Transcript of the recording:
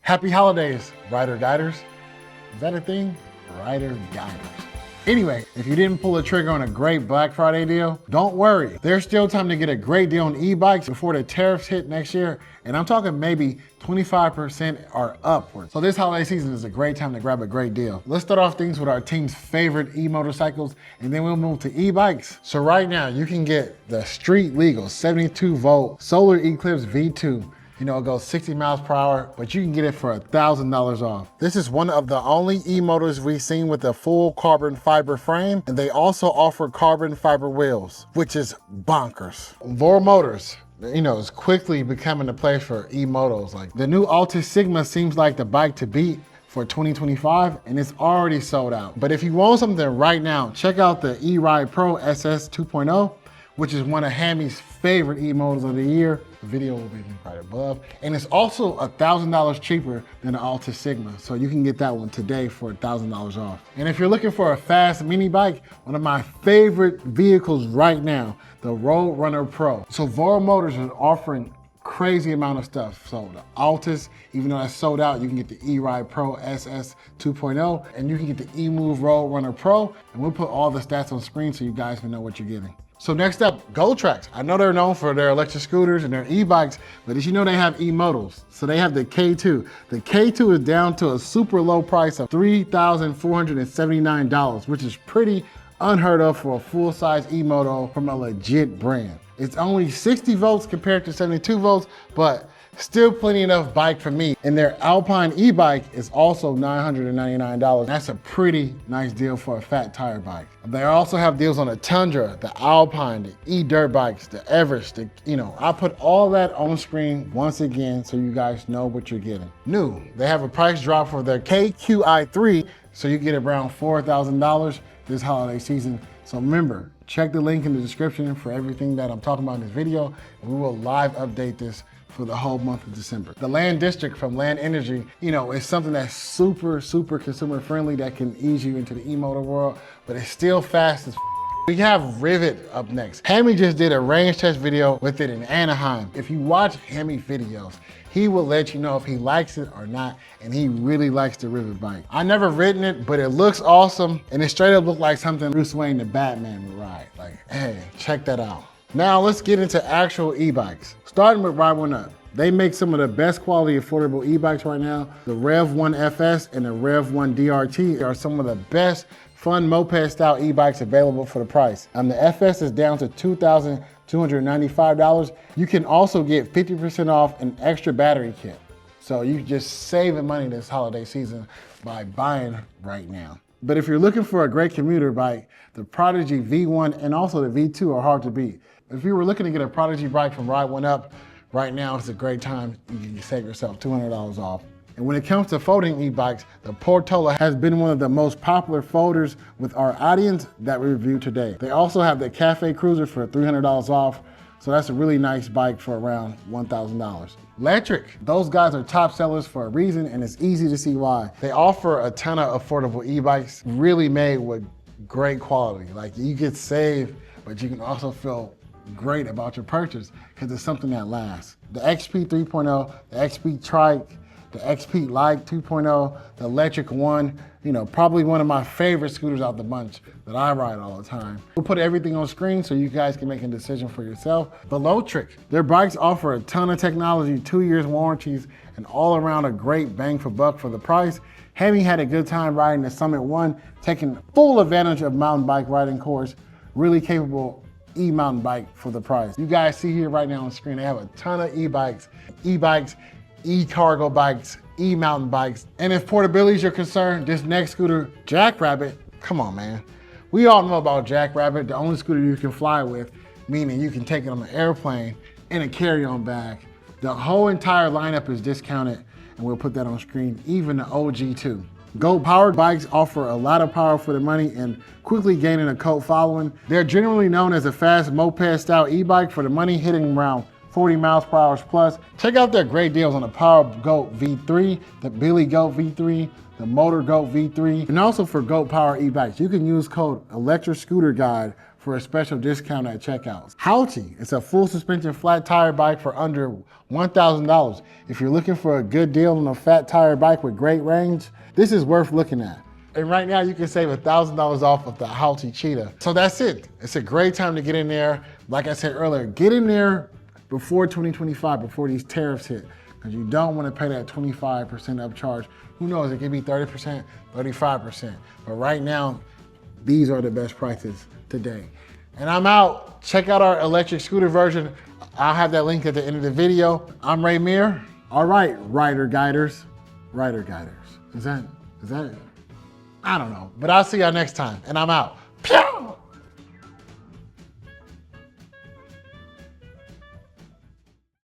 Happy holidays, rider-guiders. Is that a thing? Rider-guiders. Anyway, if you didn't pull the trigger on a great Black Friday deal, don't worry. There's still time to get a great deal on e-bikes before the tariffs hit next year. And I'm talking maybe 25% or upwards. So this holiday season is a great time to grab a great deal. Let's start off things with our team's favorite e-motorcycles, and then we'll move to e-bikes. So right now you can get the street legal 72 volt solar E-Clipse V2. You know, it goes 60 miles per hour, but you can get it for $1,000 off. This is one of the only e-motors we've seen with a full carbon fiber frame, and they also offer carbon fiber wheels, which is bonkers. Voro Motors, you know, is quickly becoming the place for e-motos. Like the new Altis Sigma seems like the bike to beat for 2025, and it's already sold out. But if you want something right now, check out the ERIDE Pro SS 2.0, which is one of Hami's favorite e-motors of the year. The video will be right above. And it's also $1,000 cheaper than the Altis Sigma. So you can get that one today for $1,000 off. And if you're looking for a fast mini bike, one of my favorite vehicles right now, the Road Runner Pro. So Voro Motors is offering crazy amount of stuff. So the Altis, even though that's sold out, you can get the ERIDE Pro SS 2.0, and you can get the eMove Road Runner Pro. And we'll put all the stats on screen so you guys can know what you're getting. So next up, GOTRAX. I know they're known for their electric scooters and their e-bikes, but as you know, they have e-motos. So they have the K2. The K2 is down to a super low price of $3,479, which is pretty unheard of for a full-size e-moto from a legit brand. It's only 60 volts compared to 72 volts, but still plenty enough bike for me. And their Alpine e-bike is also $999. That's a pretty nice deal for a fat tire bike. They also have deals on the Tundra, the Alpine, the e-dirt bikes, the Everest, I put all that on screen once again so you guys know what you're getting. New, they have a price drop for their HAOQI3, so you get around $4,000 this holiday season. So remember, check the link in the description for everything that I'm talking about in this video, and we will live update this for the whole month of December. The Land District from Land Energy, is something that's super consumer friendly that can ease you into the e-motor world, but it's still fast as f. We have Rivet up next. Hami just did a range test video with it in Anaheim. If you watch Hami videos, he will let you know if he likes it or not, and he really likes the Rivet bike. I never ridden it, but it looks awesome, and it straight up looked like something Bruce Wayne the Batman would ride. Like, hey, check that out. Now let's get into actual e-bikes. Starting with Ride One Up. They make some of the best quality affordable e-bikes right now. The Rev 1 FS and the Rev 1 DRT are some of the best fun moped style e-bikes available for the price. The FS is down to $2,295. You can also get 50% off an extra battery kit. So you just saving money this holiday season by buying right now. But if you're looking for a great commuter bike, the Prodigy V1 and also the V2 are hard to beat. If you were looking to get a Prodigy bike from Ride One Up, right now it's a great time. You can save yourself $200 off. And when it comes to folding e-bikes, the Portola has been one of the most popular folders with our audience that we reviewed today. They also have the Cafe Cruiser for $300 off. So that's a really nice bike for around $1,000. Lectric, those guys are top sellers for a reason, and it's easy to see why. They offer a ton of affordable e-bikes, really made with great quality. Like, you get saved, but you can also feel great about your purchase because it's something that lasts. The XP 3.0, the XP Trike, the XP Lite 2.0, the Lectric 1, probably one of my favorite scooters out the bunch that I ride all the time. We'll put everything on screen so you guys can make a decision for yourself. Velotric, their bikes offer a ton of technology, 2 years warranties, and all around a great bang for buck for the price. Hami had a good time riding the Summit 1, taking full advantage of mountain bike riding course, really capable e-mountain bike for the price. You guys see here right now on screen, they have a ton of e-bikes, e-cargo bikes, e-mountain bikes. And if portability is your concern, this next scooter, JackRabbit, come on, man. We all know about JackRabbit, the only scooter you can fly with, meaning you can take it on an airplane in a carry-on bag. The whole entire lineup is discounted, and we'll put that on screen, even the OG too. GOAT powered bikes offer a lot of power for the money and quickly gaining a cult following. They're generally known as a fast moped style e-bike for the money, hitting around 40 miles per hour plus. Check out their great deals on the Power Goat V3, the Billy Goat V3, the Motor Goat V3, and also for GOAT Power e-bikes. You can use code ElectricScooterGuide for a special discount at checkout. HAOQI, it's a full suspension flat tire bike for under $1,000. If you're looking for a good deal on a fat tire bike with great range, this is worth looking at. And right now you can save $1,000 off of the HAOQI Cheetah. So that's it. It's a great time to get in there. Like I said earlier, get in there before 2025, before these tariffs hit, because you don't want to pay that 25% upcharge. Who knows, it could be 30%, 35%. But right now, these are the best prices today. And I'm out. Check out our electric scooter version. I'll have that link at the end of the video. I'm Ray Mir. All right, rider guiders. Is that, I don't know. But I'll see y'all next time, and I'm out. Pew!